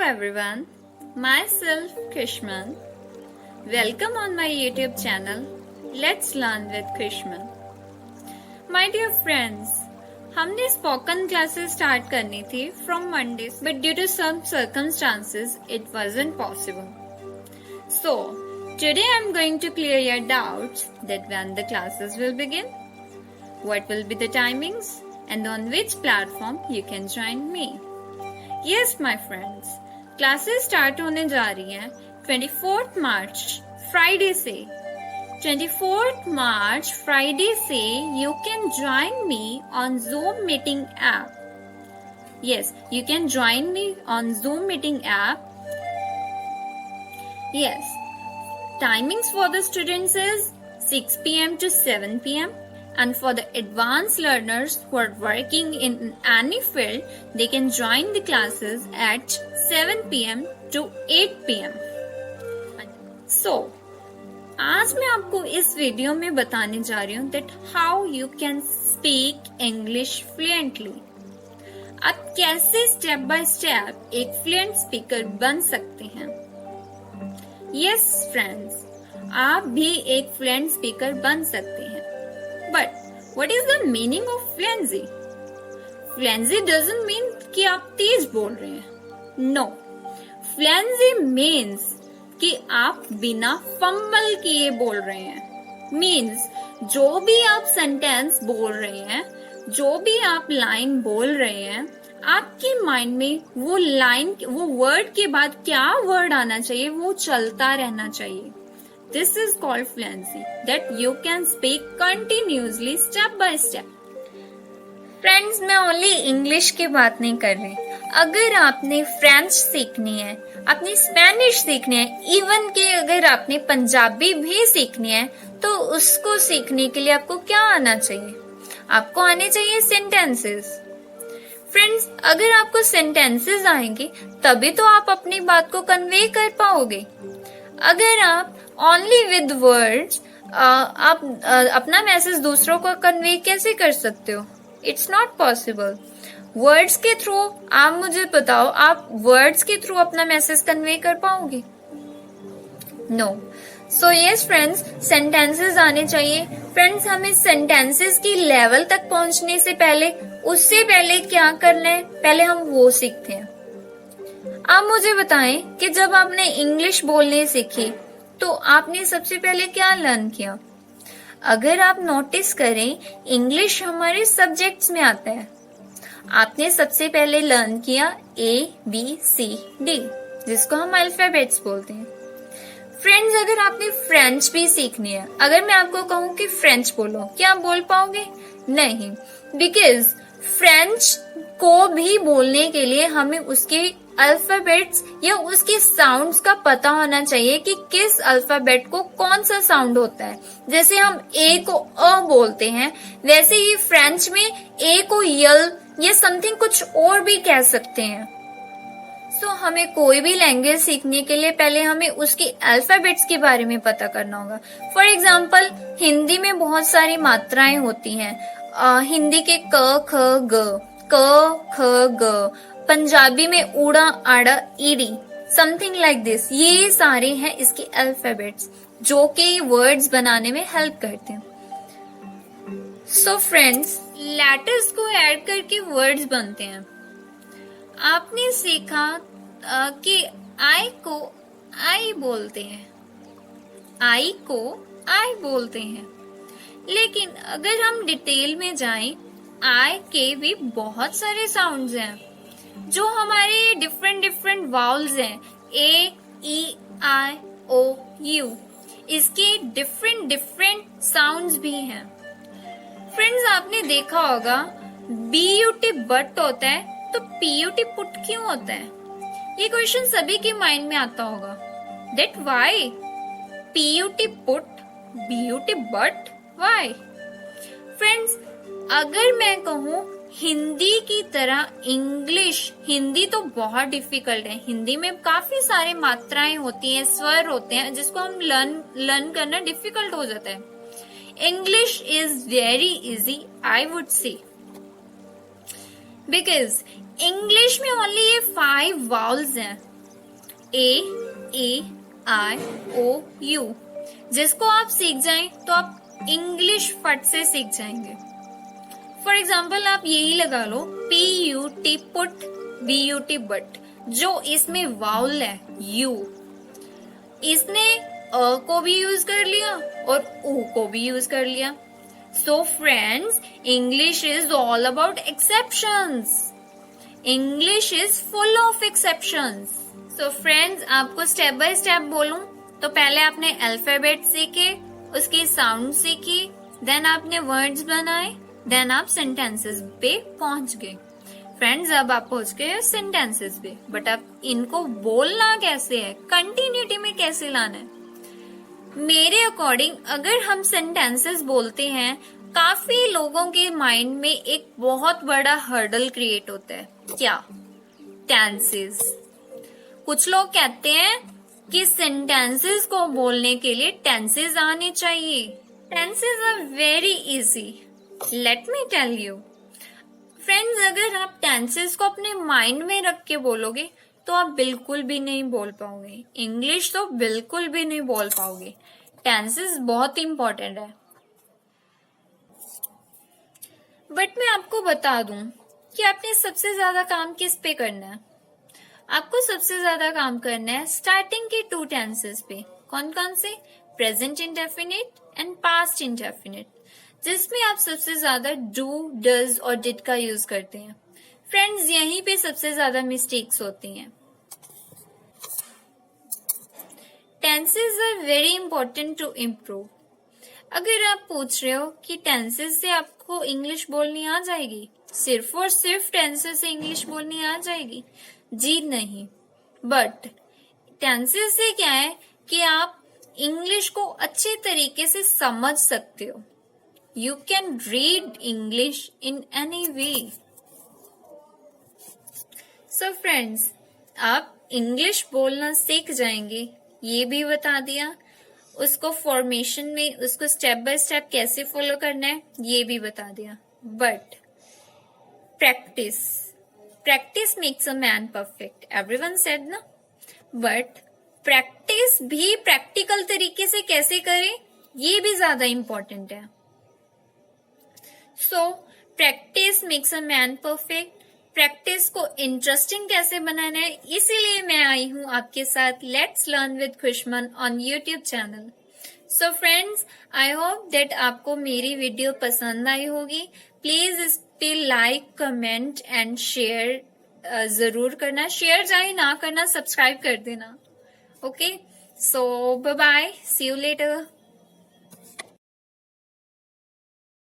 everyone, myself Krishman. Welcome on my YouTube channel. Let's learn with Krishman. My dear friends, हमने spoken classes start करनी थी from Monday, but due to some circumstances it wasn't possible. So today I'm going to clear your doubts that when the classes will begin, what will be the timings, and on which platform you can join me. Yes, my friends, classes start होने जा रही हैं 24 मार्च Friday से. 24 मार्च Friday से you can join me on Zoom meeting app. Yes, you can join me on Zoom meeting app. Yes, timings for the students is 6 p.m. to 7 p.m. And for the advanced learners who are working in any field, they can join the classes at 7 p.m. to 8 p.m. So, आज मैं आपको इस video में बताने जा रही हूँ that how you can speak English fluently. आप कैसे स्टेप बाय स्टेप एक फ्लुएंट स्पीकर बन सकते हैं. Yes, friends, आप भी एक फ्लुएंट स्पीकर बन सकते हैं. But what is the meaning of fluency? Fluency doesn't mean कि आप तेज बोल रहे हैं. No, fluency means कि आप बिना फंबल किए बोल रहे हैं. Means जो भी आप सेंटेंस बोल रहे हैं, जो भी आप लाइन बोल रहे हैं, आपके माइंड में वो लाइन, वो वर्ड के बाद क्या वर्ड आना चाहिए, वो चलता रहना चाहिए. This is called fluency, that you can speak continuously step by step. Friends, मैं ओनली इंग्लिश की बात नहीं कर रही. अगर आपने फ्रेंच सीखनी है, आपने स्पेनिश सीखनी है, इवन कि अगर आपने पंजाबी भी सीखनी है, तो उसको सीखने के लिए आपको क्या आना चाहिए? आपको आने चाहिए सेंटेंसेस. फ्रेंड्स, अगर आपको सेंटेंसेस आएंगे तभी तो आप अपनी बात को कन्वे कर पाओगे. अगर आप ओनली विद वर्ड्स आप अपना मैसेज दूसरों को कन्वे कैसे कर सकते हो? It's not possible. वर्ड्स के थ्रू आप मुझे बताओ, आप वर्ड्स के थ्रू अपना मैसेज कन्वे कर पाओगे? No. So yes friends, sentences आने चाहिए. फ्रेंड्स, हमें सेंटेंसेस की लेवल तक पहुंचने से पहले, उससे पहले क्या करना है, पहले हम वो सीखते हैं. आप मुझे बताएं कि जब आपने इंग्लिश बोलने सीखी तो आपने सबसे पहले क्या लर्न किया? अगर आप नोटिस करें, इंग्लिश हमारे सब्जेक्ट्स में आता है. आपने सबसे पहले लर्न किया ABCD, जिसको हम अल्फाबेट्स बोलते हैं. फ्रेंड्स, अगर आपने फ्रेंच भी सीखनी है, अगर मैं आपको कहूँ कि फ्रेंच बोलो, क्या आप बोल पाओगे? नहीं, बिकॉज फ्रेंच को भी बोलने के लिए हमें उसके अल्फाबेट्स या उसके साउंड्स का पता होना चाहिए कि किस अल्फाबेट को कौन सा साउंड होता है. जैसे हम ए को अ बोलते हैं, वैसे ही फ्रेंच में ए को यल या समथिंग कुछ और भी कह सकते हैं. सो हमें कोई भी लैंग्वेज सीखने के लिए पहले हमें उसके अल्फाबेट्स के बारे में पता करना होगा. फॉर एग्जाम्पल, हिंदी में बहुत सारी मात्राएं होती हैं. हिंदी के क ख ग, क ख ग. पंजाबी में उड़ा आड़ा ईडी, समथिंग लाइक दिस. ये सारे हैं इसके अल्फाबेट्स जो कि वर्ड्स बनाने में हेल्प करते हैं. सो फ्रेंड्स, लेटर्स को ऐड करके वर्ड्स बनते हैं. आपने सीखा कि आई को आई बोलते हैं, आई को आई बोलते हैं. लेकिन अगर हम डिटेल में जाएं, आई के भी बहुत सारे साउंड्स हैं जो हमारे डिफरेंट वाउल्स हैं. ए ई आई ओ यू, इसके डिफरेंट साउंड्स भी हैं. फ्रेंड्स, आपने देखा होगा BUT बट होता है तो PUT पुट क्यों होता है? ये क्वेश्चन सभी के माइंड में आता होगा. That why PUT put, BUT but, why? Friends, अगर मैं कहूँ हिंदी की तरह इंग्लिश, हिंदी तो बहुत डिफिकल्ट है. हिंदी में काफी सारे मात्राएं होती हैं, स्वर होते हैं, जिसको हम लर्न करना डिफिकल्ट हो जाता है. English is very easy, I would say, because English में ओनली ये 5 वाउल्स हैं. AEIOU, जिसको आप सीख जाएं तो आप इंग्लिश फट से सीख जाएंगे। फॉर एग्जाम्पल आप यही लगा लो PUT पुट, BUT बट, जो इसमें वाउल है यू, इसने अ को भी यूज कर लिया और ऊ को भी यूज कर लिया। So friends, English is all about exceptions. English is full of exceptions. So friends, आपको स्टेप बाय स्टेप बोलूं तो पहले आपने अल्फाबेट सीखे, उसकी साउंड सीखी, देन आपने वर्ड्स बनाए, देन आप सेंटेंसेस पे पहुंच गए। फ्रेंड्स, अब आप पहुंच गए सेंटेंसेस पे, बट अब इनको बोलना कैसे है, कंटिन्यूटी में कैसे लाना है? मेरे अकॉर्डिंग अगर हम सेंटेंसेस बोलते हैं, काफी लोगों के माइंड में एक बहुत बड़ा हर्डल क्रिएट होता है। क्या? टेंसेस। कुछ लोग कहते हैं कि सेंटेंसेस को बोलने के लिए टेंसेस आने चाहिए। Tenses are very easy, let me tell you. Friends, अगर आप टेंसेस को अपने माइंड में रख के बोलोगे तो आप बिल्कुल भी नहीं बोल पाओगे इंग्लिश, तो बिल्कुल भी नहीं बोल पाओगे। टेंसेस बहुत इंपॉर्टेंट है। बट मैं आपको बता दूं कि आपने सबसे ज्यादा काम किस पे करना है। आपको सबसे ज्यादा काम करना है स्टार्टिंग के 2 टेंसेस पे। कौन कौन से? Present indefinite and past indefinite, जिसमें आप सबसे ज्यादा डू, डज और डिड का यूज करते हैं। फ्रेंड्स, यहीं पे सबसे ज्यादा मिस्टेक्स होती हैं। Tenses are very important to improve. अगर आप पूछ रहे हो कि टेंसेस से आपको इंग्लिश बोलनी आ जाएगी, सिर्फ और सिर्फ टेंसेस से इंग्लिश बोलनी आ जाएगी? जी नहीं। बट टेंसेस से क्या है कि आप इंग्लिश को अच्छे तरीके से समझ सकते हो। You can read English in any way. So friends, आप इंग्लिश बोलना सीख जाएंगे, ये भी बता दिया। उसको फॉर्मेशन में उसको स्टेप बाय स्टेप कैसे फॉलो करना है, ये भी बता दिया। But practice makes a man perfect, everyone said ना। बट प्रैक्टिस भी प्रैक्टिकल तरीके से कैसे करें, ये भी ज्यादा इंपॉर्टेंट है। So practice makes a man perfect. Practice को इंटरेस्टिंग कैसे बनाना है, इसीलिए मैं आई हूं आपके साथ let's learn with Khushman on YouTube channel. So friends, I hope that आपको मेरी वीडियो पसंद आई होगी। प्लीज इस पे लाइक, कमेंट एंड शेयर जरूर करना। शेयर चाहे ना करना, सब्सक्राइब कर देना। Okay, so bye bye, see you letter.